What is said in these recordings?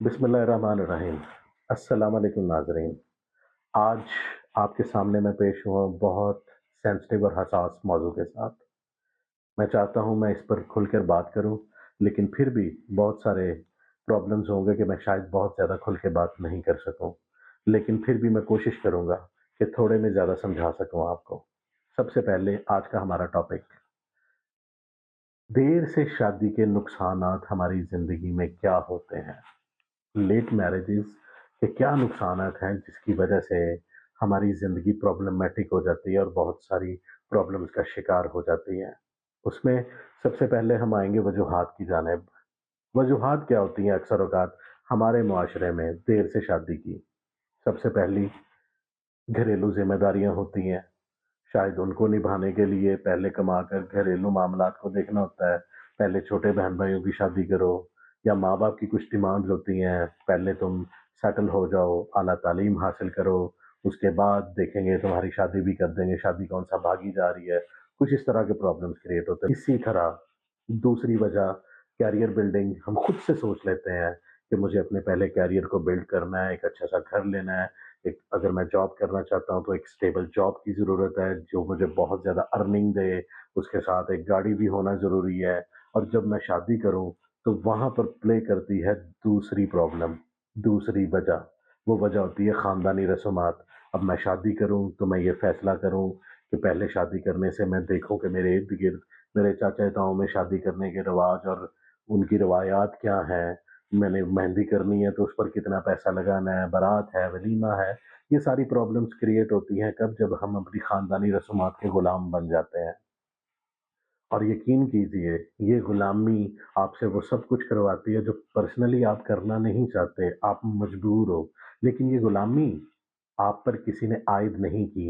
बिस्मिल्लाहिर्रहमानिर्रहीम। अस्सलाम वालेकुम नाज़रीन। आज आपके सामने मैं पेश हुआ हूँ बहुत सेंसिटिव और हसास मौज़ू के साथ। मैं चाहता हूँ मैं इस पर खुलकर बात करूँ, लेकिन फिर भी बहुत सारे प्रॉब्लम्स होंगे कि मैं शायद बहुत ज़्यादा खुल के बात नहीं कर सकूँ। लेकिन फिर भी मैं कोशिश करूँगा कि थोड़े में ज़्यादा समझा सकूँ आपको। सबसे पहले आज का हमारा टॉपिक, देर से शादी के नुकसानात हमारी ज़िंदगी में क्या होते हैं? लेट मैरिजेस के क्या नुकसानात हैं जिसकी वजह से हमारी ज़िंदगी प्रॉब्लमैटिक हो जाती है और बहुत सारी प्रॉब्लम्स का शिकार हो जाती है। उसमें सबसे पहले हम आएँगे वजूहात की जानिब। वजूहात क्या होती हैं अक्सर औक़ात हमारे मुआशरे में देर से शादी की? सबसे पहली घरेलू ज़िम्मेदारियाँ होती हैं। शायद उनको निभाने के लिए पहले कमाकर घरेलू मामलात को देखना होता है। पहले छोटे बहन-भाइयों की शादी करो या माँ-बाप की कुछ डिमांड्स होती हैं, पहले तुम सेटल हो जाओ, आला तालीम हासिल करो, उसके बाद देखेंगे तुम्हारी शादी भी कर देंगे, शादी कौन-सा भागी जा रही है। कुछ इस तरह के प्रॉब्लम्स क्रिएट होते हैं। इसी तरह दूसरी वजह करियर बिल्डिंग, हम खुद से सोच लेते हैं कि मुझे अपने पहले करियर को बिल्ड करना है, एक अच्छा-सा घर लेना है, एक अगर मैं जॉब करना चाहता हूँ तो एक स्टेबल जॉब की ज़रूरत है जो मुझे बहुत ज़्यादा अर्निंग दे, उसके साथ एक गाड़ी भी होना ज़रूरी है। और जब मैं शादी करूँ तो वहाँ पर प्ले करती है दूसरी प्रॉब्लम, दूसरी वजह। वो वजह होती है ख़ानदानी रस्मात। अब मैं शादी करूँ तो मैं ये फ़ैसला करूँ कि पहले शादी करने से मैं देखूँ कि मेरे इर्द-गिर्द मेरे चाचा-ताऊ में शादी करने के रिवाज और उनकी रवायात क्या हैं। मैंने मेहंदी करनी है तो उस पर कितना पैसा लगाना है, बारात है, वलीमा है। ये सारी प्रॉब्लम्स क्रिएट होती हैं कब? जब हम अपनी ख़ानदानी रस्मात के ग़ुलाम बन जाते हैं। और यकीन कीजिए, ये ग़ुलामी आपसे वो सब कुछ करवाती है जो पर्सनली आप करना नहीं चाहते, आप मजबूर हो। लेकिन ये ग़ुलामी आप पर किसी ने आयद नहीं की।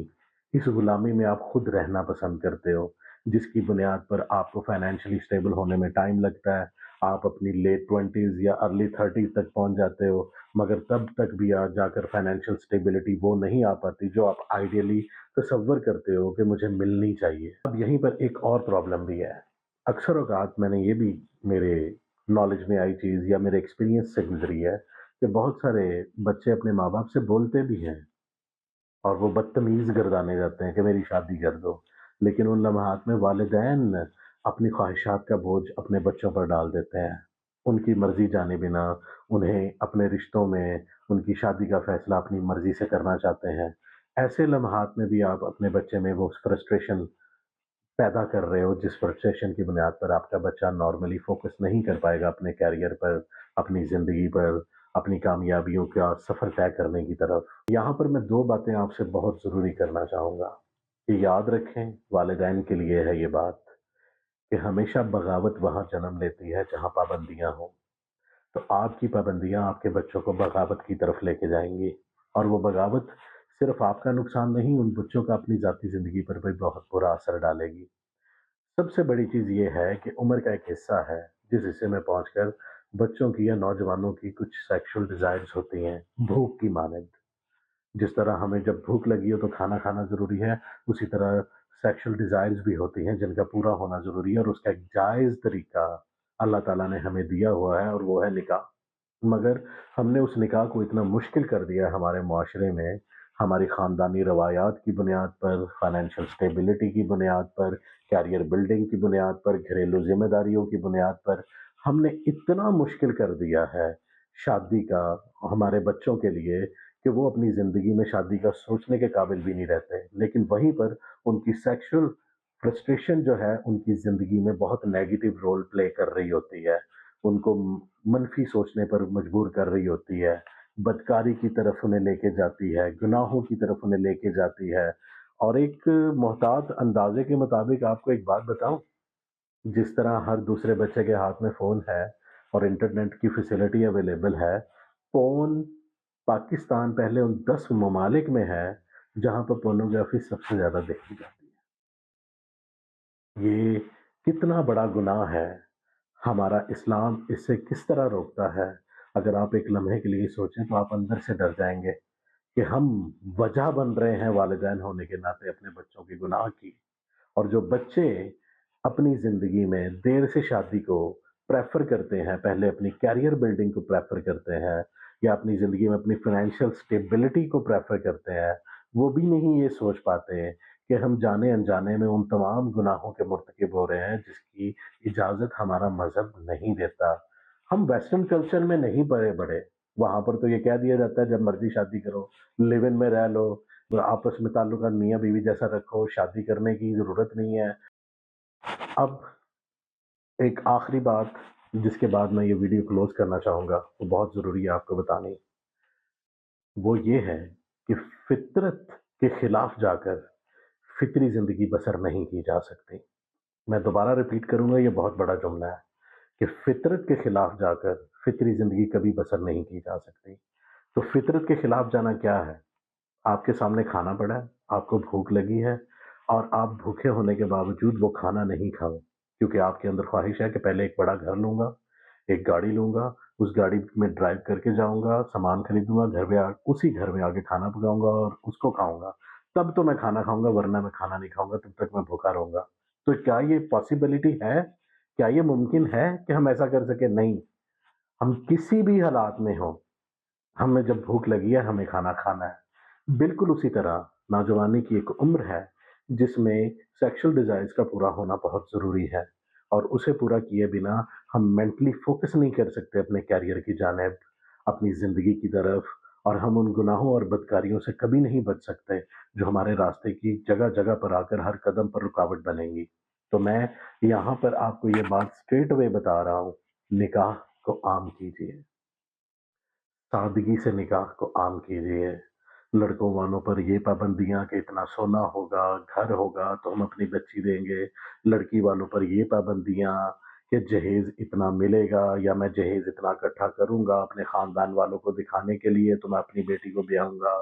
इस ग़ुलामी में आप खुद रहना पसंद करते हो, जिसकी बुनियाद पर आपको फाइनेंशियली स्टेबल होने में टाइम लगता है। आप अपनी लेट 20s या अर्ली 30s तक पहुँच जाते हो, मगर तब तक भी जाकर फाइनेंशियल स्टेबिलिटी वो नहीं आ पाती जो आप आइडियली तसव्वुर करते हो कि मुझे मिलनी चाहिए। अब यहीं पर एक और प्रॉब्लम भी है। अक्सर औक़ात मैंने ये भी मेरे नॉलेज में आई चीज़ या मेरे एक्सपीरियंस से गुज़री है कि बहुत सारे बच्चे अपने माँ-बाप से बोलते भी हैं और वो बदतमीज़ गर्दाने जाते हैं कि मेरी शादी कर दो। लेकिन उन लम्हात में वालिदैन अपनी ख़्वाहिशात का बोझ अपने बच्चों पर डाल देते हैं। उनकी मर्ज़ी जाने बिना उन्हें अपने रिश्तों में उनकी शादी का फ़ैसला अपनी मर्ज़ी से करना चाहते हैं। ऐसे लम्हात में भी आप अपने बच्चे में वो फ्रस्ट्रेशन पैदा कर रहे हो जिस फ्रस्ट्रेशन की बुनियाद पर आपका बच्चा नॉर्मली फ़ोकस नहीं कर पाएगा अपने करियर पर, अपनी ज़िंदगी पर, अपनी कामयाबियों का सफ़र तय करने की तरफ। यहाँ पर मैं 2 बातें आपसे बहुत ज़रूरी करना चाहूँगा कि याद रखें, वालिदैन के लिए है ये बात, कि हमेशा बगावत वहाँ जन्म लेती है जहाँ पाबंदियाँ हों। तो आपकी पाबंदियाँ आपके बच्चों को बगावत की तरफ लेके जाएँगी और वो बगावत सिर्फ़ आपका नुकसान नहीं, उन बच्चों का अपनी ज़ाती ज़िंदगी पर भी बहुत बुरा असर डालेगी। सबसे बड़ी चीज़ ये है कि उम्र का एक हिस्सा है, जिस हिस्से में पहुँचकर बच्चों की या नौजवानों की कुछ सेक्सुअल डिज़ायर्स होती हैं, भूख की मानंद। जिस तरह हमें जब भूख लगी हो तो खाना खाना ज़रूरी है, उसी तरह सेक्सुअल डिज़ायर्स भी होती हैं जिनका पूरा होना ज़रूरी है और उसका एक जायज़ तरीका अल्लाह ताला ने हमें दिया हुआ है और वो है निकाह। मगर हमने उस निकाह को इतना मुश्किल कर दिया है हमारे मुआशरे में, हमारी ख़ानदानी रवायात की बुनियाद पर, फाइनेंशियल स्टेबिलिटी की बुनियाद पर, करियर बिल्डिंग की बुनियाद पर, घरेलू ज़िम्मेदारियों की बुनियाद पर, हमने इतना मुश्किल कर दिया है शादी का हमारे बच्चों के लिए कि वो अपनी ज़िंदगी में शादी का सोचने के काबिल भी नहीं रहते। लेकिन वहीं पर उनकी सेक्सुअल फ्रस्ट्रेशन जो है, उनकी ज़िंदगी में बहुत नेगेटिव रोल प्ले कर रही होती है। उनको मनफ़ी सोचने पर मजबूर कर रही होती है, बदकारी की तरफ उन्हें लेके जाती है, गुनाहों की तरफ उन्हें लेके जाती है। और एक मोहतात अंदाज़े के मुताबिक आपको एक बात बताऊँ, जिस तरह हर दूसरे बच्चे के हाथ में फ़ोन है और इंटरनेट की फैसिलिटी अवेलेबल है, फ़ोन पाकिस्तान पहले उन 10 ममालिक में है, जहाँ पर पोर्नोग्राफ़ी सबसे ज़्यादा देखी जाती है। ये कितना बड़ा गुनाह है, हमारा इस्लाम इससे किस तरह रोकता है? अगर आप एक लम्हे के लिए सोचें तो आप अंदर से डर जाएँगे कि हम वजह बन रहे हैं वालिदैन होने के नाते अपने बच्चों के गुनाह की। और जो बच्चे अपनी ज़िंदगी में देर से शादी को प्रेफ़र करते हैं, पहले अपनी करियर बिल्डिंग को प्रेफ़र करते हैं या अपनी ज़िंदगी में अपनी फ़ाइनेंशियल स्टेबिलिटी को प्रेफ़र करते हैं, वो भी नहीं ये सोच पाते कि हम जाने-अनजाने में उन तमाम गुनाहों के मुर्तकिब हो रहे हैं, जिसकी इजाज़त हमारा मज़हब नहीं देता। हम वेस्टर्न कल्चर में नहीं पले-बढ़े, वहाँ पर तो ये कह दिया जाता है जब मर्ज़ी शादी करो, लिव इन में रह लो, आपस में ताल्लुकात मियाँ-बीवी जैसा रखो, शादी करने की ज़रूरत नहीं है। अब एक आखिरी बात जिसके बाद मैं ये वीडियो क्लोज़ करना चाहूँगा, वो बहुत ज़रूरी है आपको बतानी, वो ये है कि फ़ितरत के खिलाफ़ जाकर फ़ितरी ज़िंदगी बसर नहीं की जा सकती। मैं दोबारा रिपीट करूँगा, ये बहुत बड़ा जुमला है कि फ़ितरत के खिलाफ़ जाकर फ़ितरी ज़िंदगी कभी बसर नहीं की जा सकती। तो फ़ितरत के खिलाफ़ जाना क्या है? आपके सामने खाना पड़ा है, आपको भूख लगी है और आप भूखे होने के बावजूद वो खाना नहीं खाओ, क्योंकि आपके अंदर ख्वाहिश है कि पहले एक बड़ा घर लूँगा, एक गाड़ी लूँगा, उस गाड़ी में ड्राइव करके जाऊँगा, सामान खरीदूँगा, घर में उसी घर में आके खाना पकाऊँगा और उसको खाऊँगा। तब तो मैं खाना खाऊँगा, वरना मैं खाना नहीं खाऊँगा, तब तक मैं भूखा रहूँगा। तो क्या ये पॉसिबिलिटी है? क्या ये मुमकिन है कि हम ऐसा कर सकें? नहीं। हम किसी भी हालात में हों, हमें जब भूख लगी है, हमें खाना खाना है। बिल्कुल उसी तरह नौजवानी की एक उम्र है, जिसमें सेक्सुअल डिज़ायर्स का पूरा होना बहुत ज़रूरी है और उसे पूरा किए बिना हम मेंटली फ़ोकस नहीं कर सकते अपने करियर की जानिब, अपनी ज़िंदगी की तरफ और हम उन गुनाहों और बदकारियों से कभी नहीं बच सकते, जो हमारे रास्ते की जगह-जगह पर आकर हर कदम पर रुकावट बनेंगी। तो मैं यहाँ पर आपको ये बात स्ट्रेट अवे बता रहा हूँ, निकाह को आम कीजिए। सादगी से निकाह को आम कीजिए। लड़कों वालों पर ये पाबंदियाँ कि इतना सोना होगा, घर होगा तो हम अपनी बच्ची देंगे। लड़की वालों पर ये पाबंदियाँ कि जहेज़ इतना मिलेगा या मैं जहेज़ इतना इकट्ठा करूँगा अपने ख़ानदान वालों को दिखाने के लिए तो मैं अपनी बेटी को ब्याऊँगा।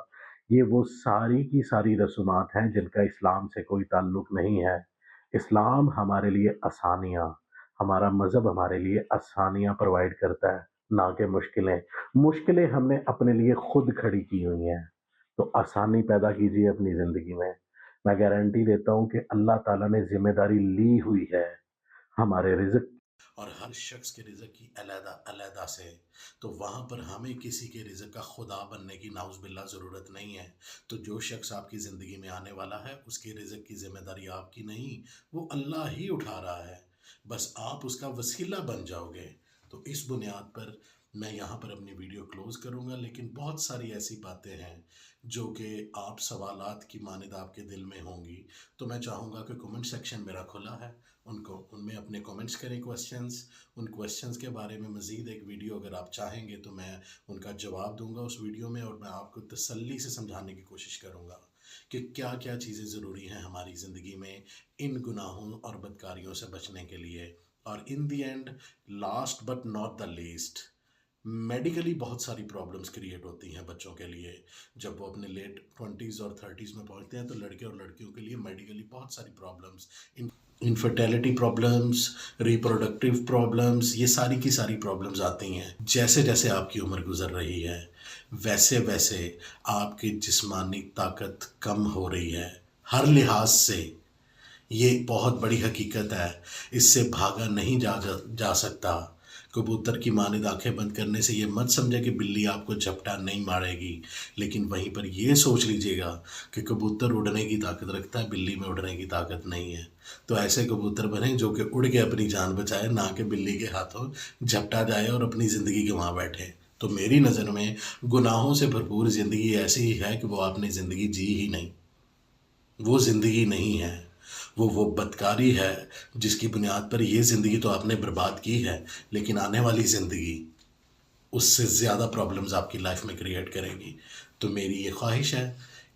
ये वो सारी की सारी रसूमात हैं जिनका इस्लाम से कोई ताल्लुक नहीं है। इस्लाम हमारे लिए आसानियाँ, हमारा मज़हब हमारे लिए आसानियाँ प्रोवाइड करता है, ना कि मुश्किलें। मुश्किलें हमने अपने लिए खुद खड़ी की हुई हैं, तो आसानी पैदा कीजिए अपनी ज़िंदगी में। मैं गारंटी देता हूँ कि अल्लाह ताला ने ज़िम्मेदारी ली हुई है हमारे रिज़्क और हर शख्स के रिज़्क की अलग-अलग से, तो वहाँ पर हमें किसी के रिज़्क का खुदा बनने की नाउज़ुबिल्लाह ज़रूरत नहीं है। तो जो शख्स आपकी ज़िंदगी में आने वाला है, उसके रिज़्क की ज़िम्मेदारी आपकी नहीं, वो अल्लाह ही उठा रहा है। बस आप उसका वसीला बन जाओगे। तो इस बुनियाद पर मैं यहाँ पर अपनी वीडियो क्लोज़ करूँगा, लेकिन बहुत सारी ऐसी बातें हैं जो कि आप सवालात की मानिंद आपके दिल में होंगी। तो मैं चाहूँगा कि कमेंट सेक्शन मेरा खुला है, उनमें अपने कमेंट्स करें क्वेश्चंस। उन क्वेश्चंस के बारे में मज़ीद एक वीडियो अगर आप चाहेंगे तो मैं उनका जवाब दूँगा उस वीडियो में, और मैं आपको तसल्ली से समझाने की कोशिश करूँगा कि क्या-क्या चीज़ें ज़रूरी हैं हमारी ज़िंदगी में इन गुनाहों और बदकारियों से बचने के लिए। और in the end, last but not the least, medically बहुत सारी प्रॉब्लम्स क्रिएट होती हैं बच्चों के लिए। जब वो अपने लेट 20s और 30s में पहुंचते हैं तो लड़के और लड़कियों के लिए मेडिकली बहुत सारी problems, infertility problems, reproductive problems, ये सारी की सारी प्रॉब्लम्स आती हैं। जैसे जैसे आपकी उम्र गुजर रही है, वैसे वैसे आपकी जिस्मानी ताकत कम हो रही है हर लिहाज से। ये बहुत बड़ी हकीकत है, इससे भागा नहीं जा सकता। कबूतर की मानिंद आंखें बंद करने से ये मत समझे कि बिल्ली आपको झपटा नहीं मारेगी, लेकिन वहीं पर ये सोच लीजिएगा कि कबूतर उड़ने की ताकत रखता है, बिल्ली में उड़ने की ताकत नहीं है। तो ऐसे कबूतर बने जो कि उड़ के अपनी जान बचाए, ना कि बिल्ली के हाथों झपटा जाए और अपनी ज़िंदगी गंवा बैठे। तो मेरी नज़र में गुनाहों से भरपूर ज़िंदगी ऐसी ही है कि वो आपने ज़िंदगी जी ही नहीं, वो ज़िंदगी नहीं है। वो बदकारी है जिसकी बुनियाद पर ये ज़िंदगी तो आपने बर्बाद की है, लेकिन आने वाली ज़िंदगी उससे ज़्यादा प्रॉब्लम्स आपकी लाइफ में क्रिएट करेगी। तो मेरी ये ख्वाहिश है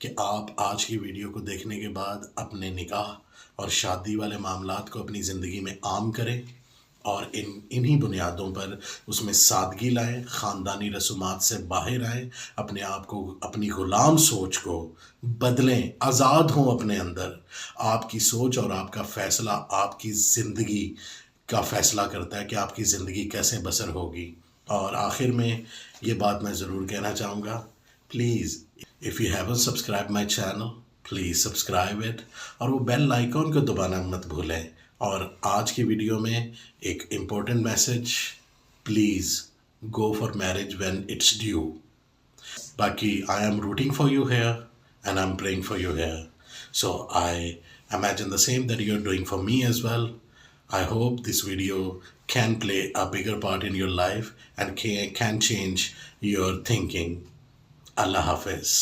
कि आप आज की वीडियो को देखने के बाद अपने निकाह और शादी वाले मामलात को अपनी ज़िंदगी में आम करें और इन्हीं बुनियादों पर उसमें सादगी लाएं, ख़ानदानी रसूमात से बाहर आएं, अपने आप को, अपनी ग़ुलाम सोच को बदलें, आज़ाद हों अपने अंदर। आपकी सोच और आपका फ़ैसला आपकी ज़िंदगी का फ़ैसला करता है कि आपकी ज़िंदगी कैसे बसर होगी। और आखिर में ये बात मैं ज़रूर कहना चाहूँगा, please if you haven't subscribe my channel, please subscribe it और वो बेल आइकॉन को दबाना मत भूलें। और आज की वीडियो में एक important message, please go for marriage when it's due. बाकी I am rooting for you here and I am praying for you here, so I imagine the same that you're doing for me as well. I hope this video can play a bigger part in your life and can change your thinking. Allah Hafiz.